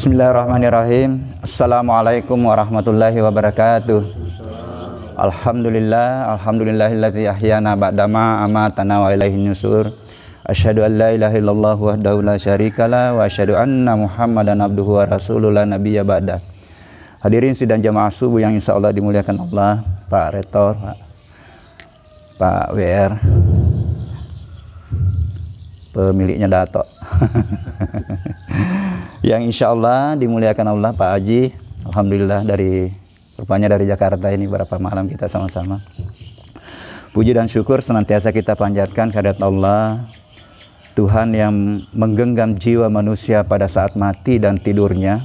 Bismillahirrahmanirrahim. Assalamualaikum warahmatullahi wabarakatuh. Alhamdulillahilladzi ahyana ba'dama amatana wa ilaihin nusur. Asyhadu an la ilaha illallah wahdahu la syarikalah wa asyhadu anna Muhammadan abduhu wa rasuluhu la nabiyya ba'da. Hadirin sidang jamaah subuh yang insyaallah dimuliakan Allah, Pak Rektor, Pak WR, pemiliknya Dato. Yang insya Allah dimuliakan Allah, Pak Haji. Alhamdulillah rupanya dari Jakarta ini berapa malam kita sama-sama. Puji dan syukur senantiasa kita panjatkan kehadirat Allah, Tuhan yang menggenggam jiwa manusia pada saat mati dan tidurnya,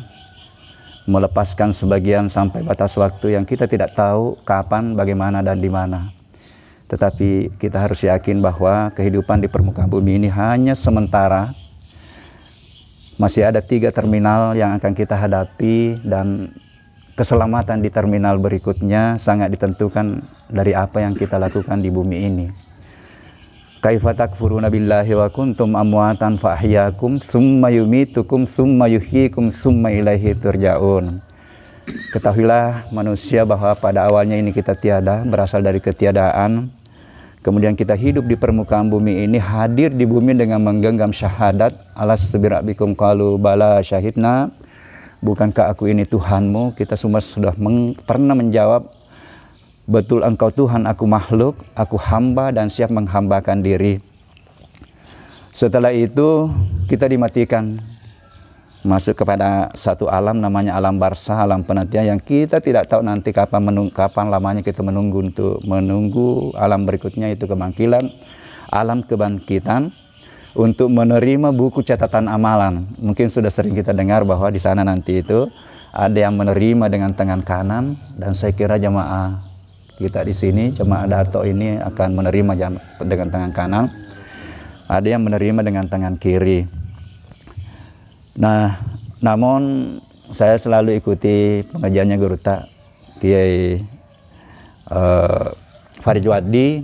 melepaskan sebagian sampai batas waktu yang kita tidak tahu kapan, bagaimana, dan di mana. Tetapi kita harus yakin bahwa kehidupan di permukaan bumi ini hanya sementara. Masih ada 3 terminal yang akan kita hadapi, dan keselamatan di terminal berikutnya sangat ditentukan dari apa yang kita lakukan di bumi ini. Kaifa takfuruna billahi wa kuntum amwatan fa ahyakum tsumma yumitukum tsumma yuhyikum tsumma ilaihi turja'un. Ketahuilah manusia bahwa pada awalnya ini kita tiada, berasal dari ketiadaan. Kemudian kita hidup di permukaan bumi ini, hadir di bumi dengan menggenggam syahadat. Alas birabikum qalu bala syahidna. Bukankah aku ini Tuhanmu? Kita semua sudah pernah menjawab, betul engkau Tuhan, aku makhluk, aku hamba dan siap menghambakan diri. Setelah itu kita dimatikan, masuk kepada satu alam namanya alam barzah, alam penantian, yang kita tidak tahu nanti kapan lamanya kita menunggu alam berikutnya, itu kebangkitan, alam kebangkitan, untuk menerima buku catatan amalan. Mungkin sudah sering kita dengar bahwa di sana nanti itu ada yang menerima dengan tangan kanan, dan saya kira jamaah kita di sini, jamaah Dato ini akan menerima dengan tangan kanan, ada yang menerima dengan tangan kiri. Nah, namun saya selalu ikuti pengajiannya Guru Tak Kiai Farijwadi.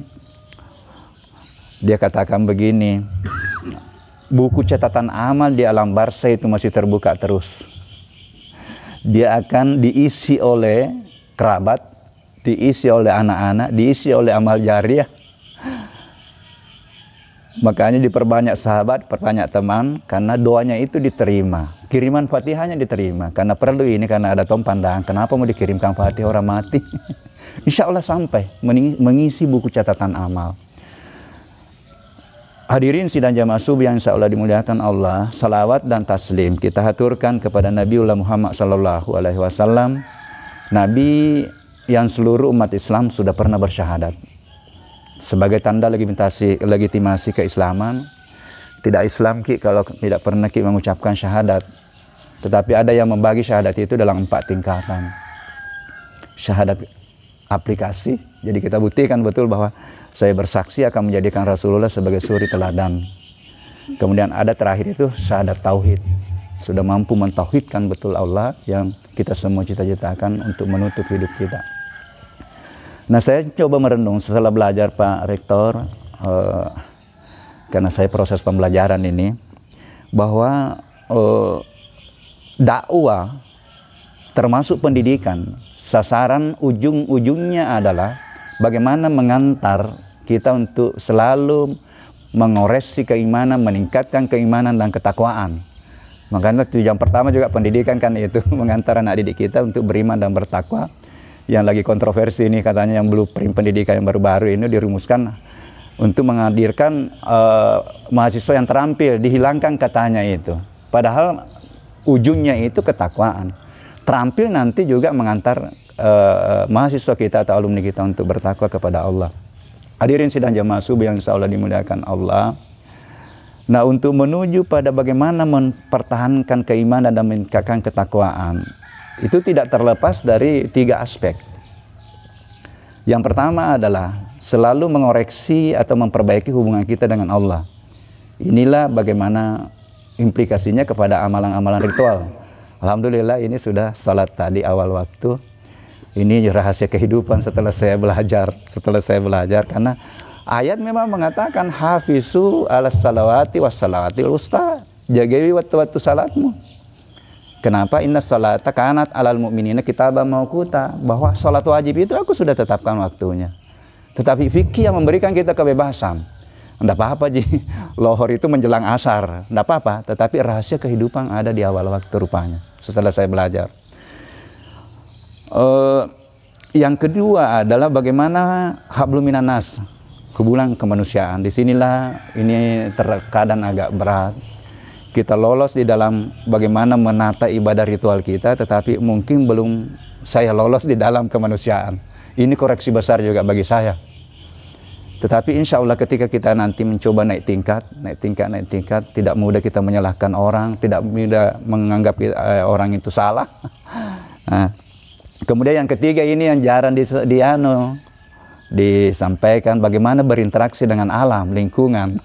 Dia katakan begini, buku catatan amal di alam barzah itu masih terbuka terus. Dia akan diisi oleh kerabat, diisi oleh anak-anak, diisi oleh amal jariah. Makanya diperbanyak sahabat, perbanyak teman, karena doanya itu diterima. Kiriman Fatihahnya diterima. Karena perlu ini, karena ada tom pandangan, kenapa mau dikirimkan Fatihah orang mati? Insya Allah sampai mengisi buku catatan amal. Hadirin sidang jamaah subuh yang insya Allah dimuliakan Allah, salawat dan taslim kita haturkan kepada Nabiullah Muhammad SAW, Nabi yang seluruh umat Islam sudah pernah bersyahadat. Sebagai tanda legitimasi keislaman, tidak Islam kalau tidak pernah mengucapkan syahadat. Tetapi ada yang membagi syahadat itu dalam 4 tingkatan. Syahadat aplikasi, jadi kita buktikan betul bahwa saya bersaksi akan menjadikan Rasulullah sebagai suri teladan. Kemudian ada terakhir itu syahadat tauhid, sudah mampu mentauhidkan betul Allah yang kita semua cita-citakan untuk menutup hidup kita. Nah, saya coba merenung setelah belajar Pak Rektor, karena saya proses pembelajaran ini, bahwa dakwah termasuk pendidikan, sasaran ujung-ujungnya adalah bagaimana mengantar kita untuk selalu mengoreksi keimanan, meningkatkan keimanan dan ketakwaan. Makanya tujuan pertama juga pendidikan kan itu, mengantar anak didik kita untuk beriman dan bertakwa. Yang lagi kontroversi ini katanya yang blueprint pendidikan yang baru-baru ini dirumuskan untuk menghadirkan mahasiswa yang terampil, dihilangkan katanya itu. Padahal ujungnya itu ketakwaan. Terampil nanti juga mengantar mahasiswa kita atau alumni kita untuk bertakwa kepada Allah. Hadirin sidang jamaah subuh yang insya Allah dimuliakan Allah. Nah, untuk menuju pada bagaimana mempertahankan keimanan dan meningkatkan ketakwaan, itu tidak terlepas dari 3 aspek. Yang pertama adalah selalu mengoreksi atau memperbaiki hubungan kita dengan Allah. Inilah bagaimana implikasinya kepada amalan-amalan ritual. Alhamdulillah ini sudah salat tadi awal waktu. Ini rahasia kehidupan setelah saya belajar, karena ayat memang mengatakan hafizu alas salawati was salawatil usta, jagawi waktu-waktu salatmu. Kenapa? Inna sholata kanat alal mu'minina kitaban mauquta, bahwa sholat wajib itu aku sudah tetapkan waktunya. Tetapi fikih yang memberikan kita kebebasan. Tidak apa-apa Ji, lohor itu menjelang asar, tidak apa-apa. Tetapi rahasia kehidupan ada di awal waktu rupanya, setelah saya belajar. Yang kedua adalah bagaimana hablum minan nas, hubungan kemanusiaan. Disinilah ini terkadang agak berat. Kita lolos di dalam bagaimana menata ibadah ritual kita, tetapi mungkin belum saya lolos di dalam kemanusiaan. Ini koreksi besar juga bagi saya. Tetapi insya Allah ketika kita nanti mencoba naik tingkat, tidak mudah kita menyalahkan orang, tidak mudah menganggap orang itu salah. Nah, kemudian yang ketiga ini yang jarang disampaikan, bagaimana berinteraksi dengan alam, lingkungan.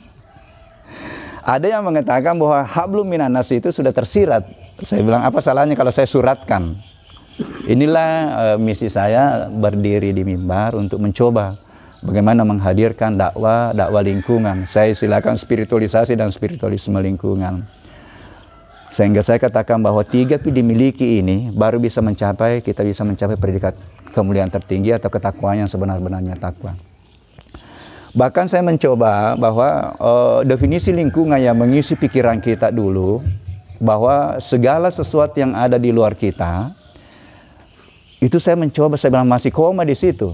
Ada yang mengatakan bahwa hablum minan nas itu sudah tersirat. Saya bilang, apa salahnya kalau saya suratkan? Inilah misi saya berdiri di mimbar untuk mencoba bagaimana menghadirkan dakwah lingkungan. Saya silakan spiritualisasi dan spiritualisme lingkungan. Sehingga saya katakan bahwa 3 P dimiliki ini baru bisa kita bisa mencapai predikat kemuliaan tertinggi atau ketakwaan yang sebenar-benarnya takwa. Bahkan saya mencoba bahwa definisi lingkungan yang mengisi pikiran kita dulu, bahwa segala sesuatu yang ada di luar kita, itu saya mencoba, saya bilang masih koma di situ.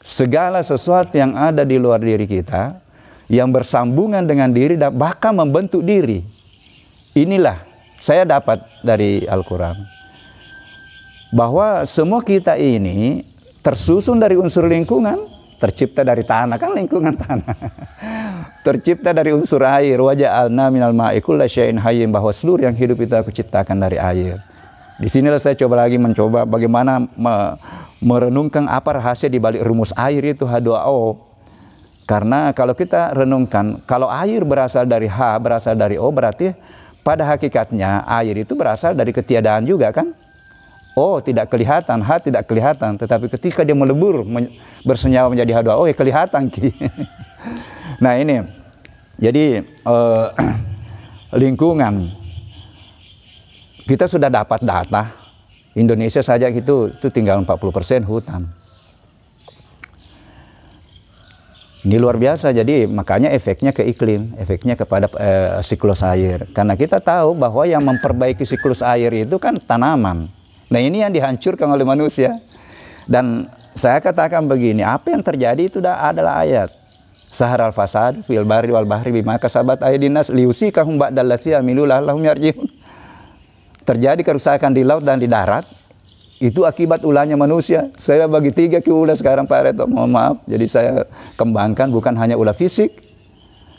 Segala sesuatu yang ada di luar diri kita, yang bersambungan dengan diri dan bahkan membentuk diri. Inilah saya dapat dari Al-Quran. Bahwa semua kita ini tersusun dari unsur lingkungan, tercipta dari tanah, kan lingkungan tanah. Tercipta dari unsur air, wa ja'alna minal ma'i kulla syai'in hayyin, bahwa seluruh yang hidup itu aku ciptakan dari air. Di sinilah saya mencoba bagaimana merenungkan apa rahasia di balik rumus air itu H2O. Karena kalau kita renungkan, kalau air berasal dari H, berasal dari O, berarti pada hakikatnya air itu berasal dari ketiadaan juga kan? O tidak kelihatan, H tidak kelihatan, tetapi ketika dia melebur bersenyawa menjadi H2O, ya kelihatan. Nah ini, jadi lingkungan, kita sudah dapat data, Indonesia saja itu tinggal 40% hutan. Ini luar biasa, jadi makanya efeknya ke iklim, efeknya kepada siklus air. Karena kita tahu bahwa yang memperbaiki siklus air itu kan tanaman. Nah ini yang dihancurkan oleh manusia. Dan saya katakan begini, apa yang terjadi itu adalah ayat. Saharal fasad fil barri wal bahri bima kasabat aydinas liusikahum ba'dallati amilu la'allahum yarji'un. Terjadi kerusakan di laut dan di darat, itu akibat ulahnya manusia. Saya bagi 3 ulah sekarang Pak Reto, mohon maaf. Jadi saya kembangkan bukan hanya ulah fisik,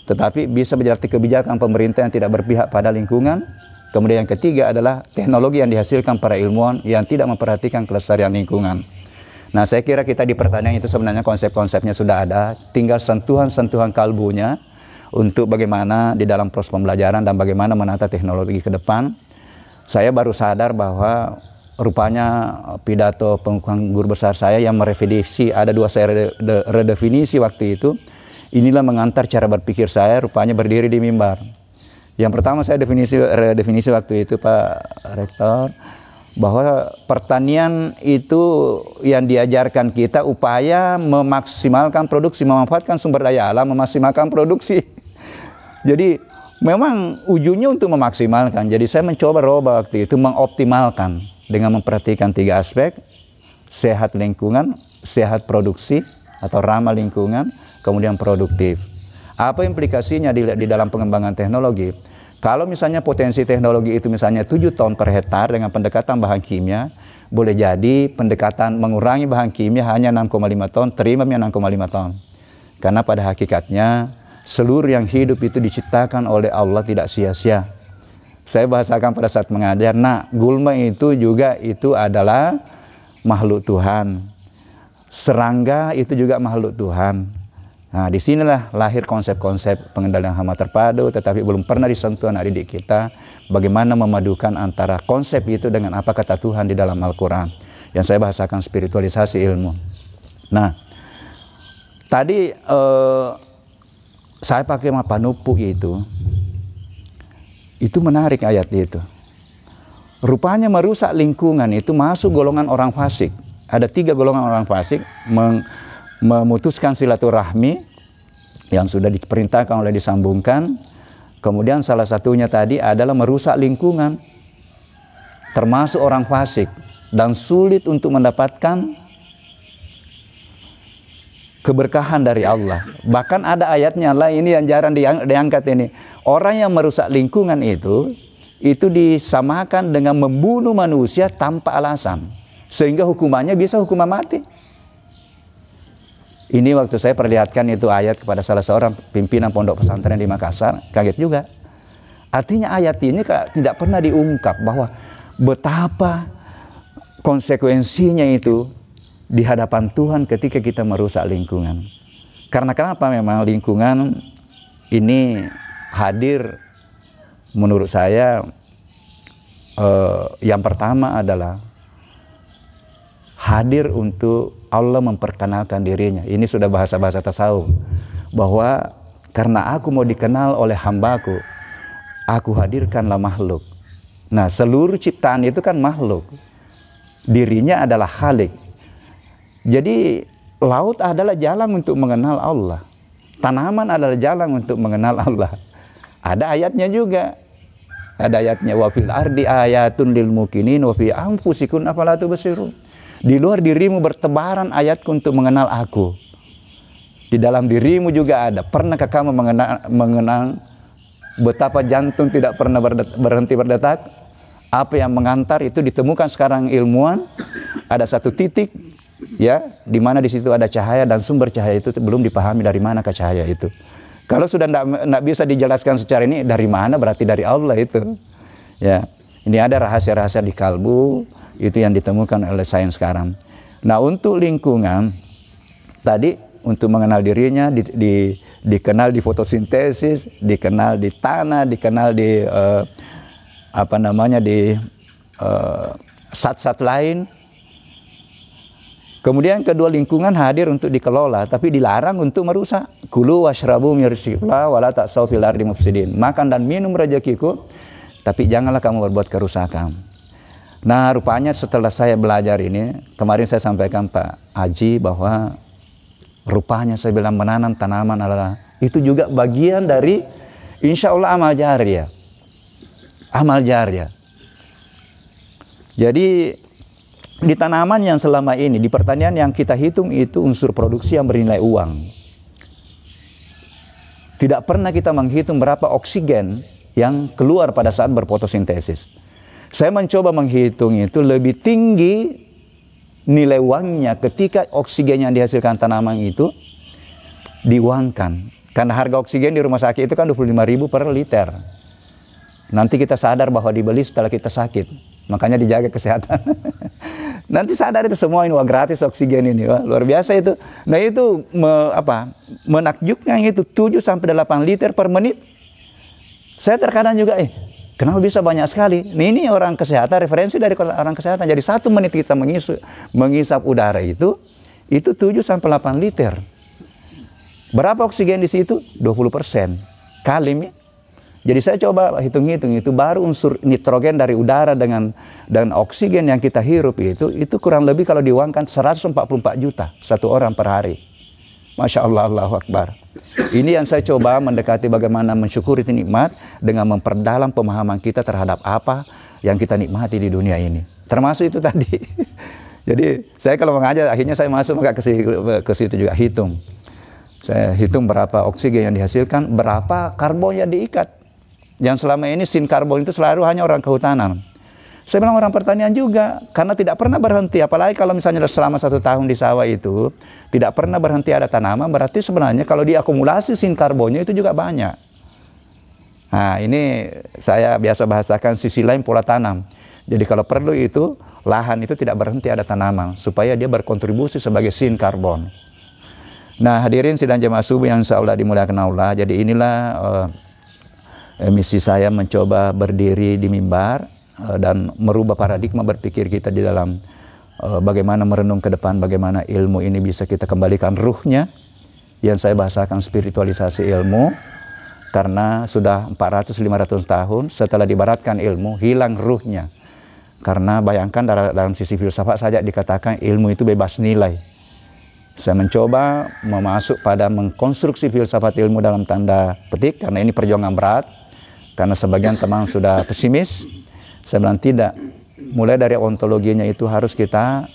tetapi bisa berarti kebijakan pemerintah yang tidak berpihak pada lingkungan. Kemudian yang ketiga adalah teknologi yang dihasilkan para ilmuwan yang tidak memperhatikan kelestarian lingkungan. Nah saya kira kita di pertanian itu sebenarnya konsep-konsepnya sudah ada, tinggal sentuhan-sentuhan kalbunya untuk bagaimana di dalam proses pembelajaran dan bagaimana menata teknologi ke depan. Saya baru sadar bahwa rupanya pidato pengukuhan guru besar saya yang merevidisi, ada 2 saya redefinisi waktu itu, inilah mengantar cara berpikir saya rupanya berdiri di mimbar. Yang pertama saya redefinisi waktu itu Pak Rektor, bahwa pertanian itu yang diajarkan kita upaya memaksimalkan produksi, memanfaatkan sumber daya alam, memaksimalkan produksi. Jadi memang ujungnya untuk memaksimalkan. Jadi saya mencoba waktu itu mengoptimalkan dengan memperhatikan 3 aspek, sehat lingkungan, sehat produksi atau ramah lingkungan, kemudian produktif. Apa implikasinya di dalam pengembangan teknologi? Kalau misalnya potensi teknologi itu misalnya 7 ton per hektar dengan pendekatan bahan kimia, boleh jadi pendekatan mengurangi bahan kimia hanya 6,5 ton, terimanya 6,5 ton. Karena pada hakikatnya seluruh yang hidup itu diciptakan oleh Allah tidak sia-sia. Saya bahasakan pada saat mengajar, nah gulma itu juga itu adalah makhluk Tuhan. Serangga itu juga makhluk Tuhan. Nah, disinilah lahir konsep-konsep pengendalian hama terpadu, tetapi belum pernah disentuh anak didik kita bagaimana memadukan antara konsep itu dengan apa kata Tuhan di dalam Al-Quran. Yang saya bahasakan spiritualisasi ilmu. Nah, tadi saya pakai Mapanupu itu menarik ayat itu. rupanya merusak lingkungan itu masuk golongan orang fasik. Ada 3 golongan orang fasik memutuskan silaturahmi yang sudah diperintahkan oleh disambungkan. Kemudian salah satunya tadi adalah merusak lingkungan, termasuk orang fasik, dan sulit untuk mendapatkan keberkahan dari Allah. Bahkan ada ayatnya lah, ini yang jarang diangkat ini. Orang yang merusak lingkungan itu disamakan dengan membunuh manusia tanpa alasan, sehingga hukumannya bisa hukuman mati. Ini waktu saya perlihatkan itu ayat kepada salah seorang pimpinan pondok pesantren di Makassar, kaget juga. Artinya ayat ini tidak pernah diungkap bahwa betapa konsekuensinya itu di hadapan Tuhan ketika kita merusak lingkungan. Karena kenapa? Memang lingkungan ini hadir menurut saya yang pertama adalah hadir untuk Allah memperkenalkan dirinya. Ini sudah bahasa-bahasa tasawuf, bahwa karena aku mau dikenal oleh hambaku, aku hadirkanlah makhluk. Nah, seluruh ciptaan itu kan makhluk, dirinya adalah Khalik. Jadi laut adalah jalan untuk mengenal Allah, tanaman adalah jalan untuk mengenal Allah. Ada ayatnya juga, ada ayatnya, wa fil ardi ayatun lil mukinin wa fi anfusikum afala tubsirun. Di luar dirimu bertebaran ayatku untuk mengenal aku. Di dalam dirimu juga ada. Pernahkah kamu mengenang betapa jantung tidak pernah berhenti berdetak? Apa yang mengantar itu ditemukan sekarang ilmuwan. Ada satu titik, ya, di mana di situ ada cahaya, dan sumber cahaya itu belum dipahami dari mana ke cahaya itu. Kalau sudah tidak bisa dijelaskan secara ini, dari mana? Berarti dari Allah itu. Ya, ini ada rahasia-rahasia di kalbu. Itu yang ditemukan oleh sains sekarang. Nah, untuk lingkungan tadi, untuk mengenal dirinya, dikenal di fotosintesis, dikenal di tanah, dikenal di zat-zat lain. Kemudian kedua, lingkungan hadir untuk dikelola, tapi dilarang untuk merusak. Kulu washrabu min rizqillah wala ta'sau fil ardi mufsidin. Makan dan minum rezekiku, tapi janganlah kamu berbuat kerusakan. Nah, rupanya setelah saya belajar ini, kemarin saya sampaikan Pak Haji bahwa rupanya saya bilang menanam tanaman adalah itu juga bagian dari insya Allah amal jariah. Amal jariah. Jadi di tanaman yang selama ini, di pertanian yang kita hitung itu unsur produksi yang bernilai uang. Tidak pernah kita menghitung berapa oksigen yang keluar pada saat berfotosintesis. Saya mencoba menghitung itu lebih tinggi nilai uangnya ketika oksigen yang dihasilkan tanaman itu diuangkan. Karena harga oksigen di rumah sakit itu kan 25.000 per liter. Nanti kita sadar bahwa dibeli setelah kita sakit. Makanya dijaga kesehatan. Nanti sadar itu semua ini wah gratis oksigen ini. Wah, luar biasa itu. Nah, itu menakjubkan itu 7-8 liter per menit. Saya terkadang juga kenapa bisa banyak sekali? Nah, ini orang kesehatan, referensi dari orang kesehatan. Jadi 1 menit kita mengisap udara itu 7-8 liter. Berapa oksigen di situ? 20%. Kali. Jadi saya coba hitung-hitung itu baru unsur nitrogen dari udara dengan oksigen yang kita hirup itu kurang lebih kalau diuangkan 144 juta satu orang per hari. Masya Allah, Allahu Akbar. Ini yang saya coba mendekati bagaimana mensyukuri nikmat dengan memperdalam pemahaman kita terhadap apa yang kita nikmati di dunia ini. Termasuk itu tadi. Jadi saya kalau mengajar akhirnya saya masuk ke situ juga hitung. Saya hitung berapa oksigen yang dihasilkan, berapa karbon yang diikat. Yang selama ini sin karbon itu selalu hanya orang kehutanan. Saya bilang orang pertanian juga, karena tidak pernah berhenti. Apalagi kalau misalnya selama 1 tahun di sawah itu, tidak pernah berhenti ada tanaman, berarti sebenarnya kalau diakumulasi sin karbonnya itu juga banyak. Nah, ini saya biasa bahasakan sisi lain pola tanam. Jadi kalau perlu itu, lahan itu tidak berhenti ada tanaman, supaya dia berkontribusi sebagai sin karbon. Nah, hadirin sidang jemaah subuh yang insya Allah dimuliakan Allah. Jadi inilah misi saya mencoba berdiri di mimbar dan merubah paradigma berpikir kita di dalam bagaimana merenung ke depan, bagaimana ilmu ini bisa kita kembalikan ruhnya, yang saya bahasakan spiritualisasi ilmu, karena sudah 400-500 tahun setelah dibaratkan ilmu, hilang ruhnya. Karena bayangkan dalam sisi filsafat saja dikatakan ilmu itu bebas nilai. Saya mencoba memasuk pada mengkonstruksi filsafat ilmu dalam tanda petik, karena ini perjuangan berat. Karena sebagian teman sudah pesimis, saya bilang tidak. Mulai dari ontologinya itu harus kita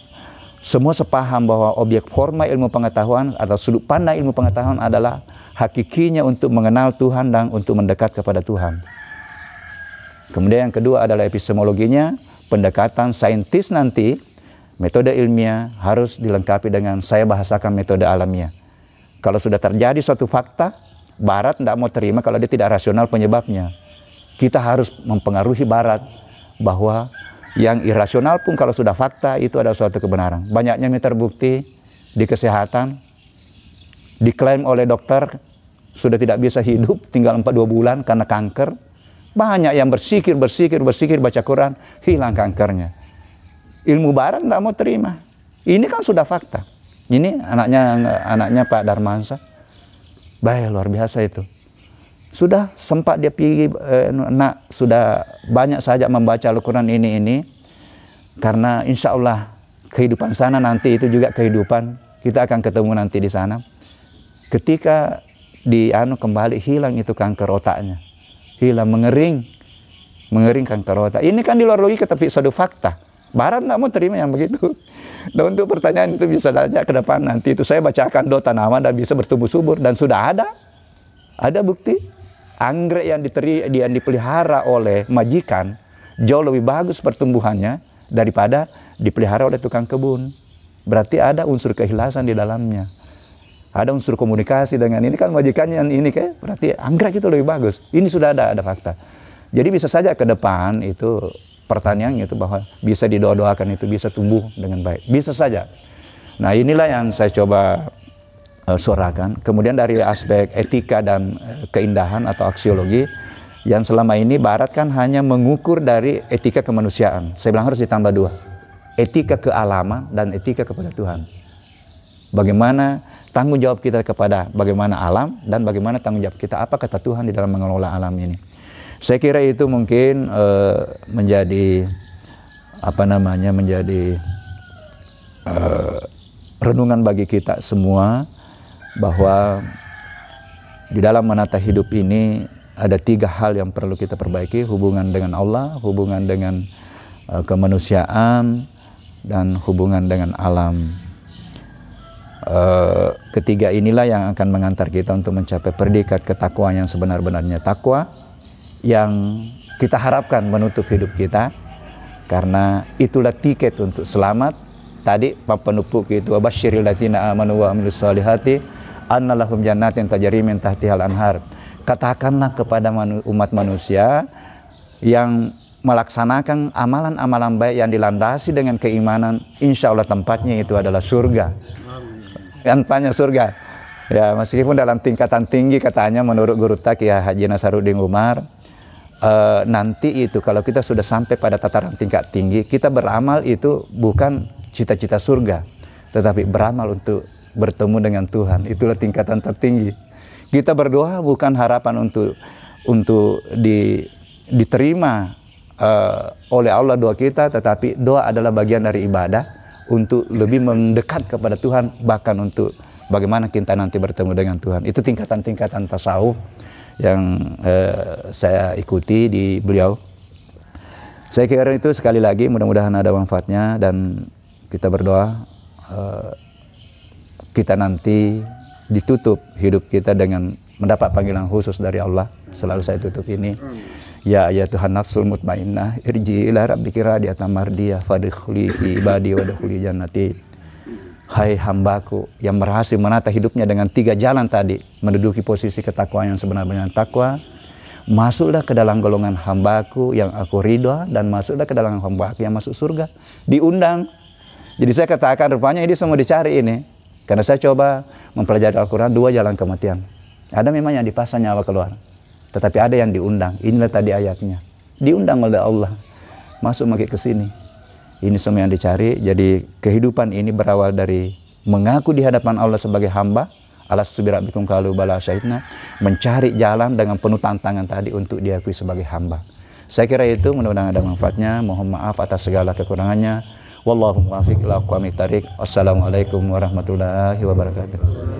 semua sepaham bahwa objek forma ilmu pengetahuan atau sudut pandang ilmu pengetahuan adalah hakikinya untuk mengenal Tuhan dan untuk mendekat kepada Tuhan. Kemudian yang kedua adalah epistemologinya, pendekatan saintis nanti, metode ilmiah harus dilengkapi dengan saya bahasakan metode alamiah. Kalau sudah terjadi suatu fakta, Barat tidak mau terima kalau dia tidak rasional penyebabnya. Kita harus mempengaruhi Barat bahwa yang irasional pun kalau sudah fakta itu adalah suatu kebenaran. Banyaknya terbukti di kesehatan, diklaim oleh dokter sudah tidak bisa hidup, tinggal 4-2 bulan karena kanker. Banyak yang bersikir, baca Quran, hilang kankernya. Ilmu Barat tidak mau terima. Ini kan sudah fakta. Ini anaknya Pak Darmansa. Baik, luar biasa itu. Sudah sempat dia pergi, sudah banyak saja membaca Al-Quran ini. Karena insya Allah kehidupan sana nanti itu juga kehidupan. Kita akan ketemu nanti di sana. Ketika kembali hilang itu kanker otaknya. Hilang, mengering kanker otak. Ini kan di luar logika tapi suatu fakta. Barat tidak mau terima yang begitu. Dan untuk pertanyaan itu bisa saja ke depan nanti itu saya bacakan doa tanaman dan bisa bertumbuh subur. Dan sudah ada bukti. Anggrek yang dipelihara oleh majikan jauh lebih bagus pertumbuhannya daripada dipelihara oleh tukang kebun. Berarti ada unsur keikhlasan di dalamnya. Ada unsur komunikasi dengan ini kan majikannya yang ini kayak berarti anggrek itu lebih bagus. Ini sudah ada fakta. Jadi bisa saja ke depan itu pertaniannya itu bahwa bisa didoa-doakan itu bisa tumbuh dengan baik. Bisa saja. Nah inilah yang saya coba suarakan. Kemudian dari aspek etika dan keindahan atau aksiologi yang selama ini Barat kan hanya mengukur dari etika kemanusiaan. Saya bilang harus ditambah 2. Etika kealaman dan etika kepada Tuhan. Bagaimana tanggung jawab kita kepada bagaimana alam dan bagaimana tanggung jawab kita apa kata Tuhan di dalam mengelola alam ini. Saya kira itu mungkin menjadi renungan bagi kita semua bahwa di dalam menata hidup ini ada 3 hal yang perlu kita perbaiki: hubungan dengan Allah, hubungan dengan kemanusiaan, dan hubungan dengan alam. Ketiga inilah yang akan mengantar kita untuk mencapai predikat ketakwaan yang sebenar-benarnya takwa, yang kita harapkan menutup hidup kita, karena itulah tiket untuk selamat. Tadi penupuk itu abasyiril ladzina amanu wa amilus solihati annalahum jannatin tajri min tahtihal anhar. Katakanlah kepada umat manusia yang melaksanakan amalan-amalan baik yang dilandasi dengan keimanan, insya Allah tempatnya itu adalah surga. Yang tanya surga, ya meskipun dalam tingkatan tinggi katanya menurut Guru Tak ya Haji Nasaruddin Umar, nanti itu kalau kita sudah sampai pada tataran tingkat tinggi, kita beramal itu bukan cita-cita surga, tetapi beramal untuk bertemu dengan Tuhan. Itulah tingkatan tertinggi. Kita berdoa bukan harapan untuk diterima oleh Allah doa kita, tetapi doa adalah bagian dari ibadah untuk lebih mendekat kepada Tuhan, bahkan untuk bagaimana kita nanti bertemu dengan Tuhan. Itu tingkatan-tingkatan tasawuf yang saya ikuti di beliau. Saya kira itu sekali lagi mudah-mudahan ada manfaatnya, dan kita berdoa kita nanti ditutup hidup kita dengan mendapat panggilan khusus dari Allah. Selalu saya tutup ini. Ya Tuhan nafsul mutmainnah irji ila rabbiki radiyatan mardiyah fadkhuli fi ibadi wadkhuli jannati. Hai hambaku yang berhasil menata hidupnya dengan 3 jalan tadi, menduduki posisi ketakwaan yang sebenar-benarnya takwa, masuklah ke dalam golongan hambaku yang aku ridha, dan masuklah ke dalam hambaku yang masuk surga. Diundang. Jadi saya katakan rupanya ini semua dicari ini, karena saya coba mempelajari Al-Quran 2 jalan kematian. Ada memang yang dipasang nyawa keluar, tetapi ada yang diundang. Inilah tadi ayatnya. Diundang oleh Allah. Masuk makin ke sini. Ini semua yang dicari. Jadi kehidupan ini berawal dari mengaku di hadapan Allah sebagai hamba. Alastu birabbikum qalu bala syahidna. Mencari jalan dengan penuh tantangan tadi untuk diakui sebagai hamba. Saya kira itu, mudah-mudahan ada manfaatnya. Mohon maaf atas segala kekurangannya. Wallahu muwaffiq ila aqwamit thariq. Wassalamualaikum warahmatullahi wabarakatuh.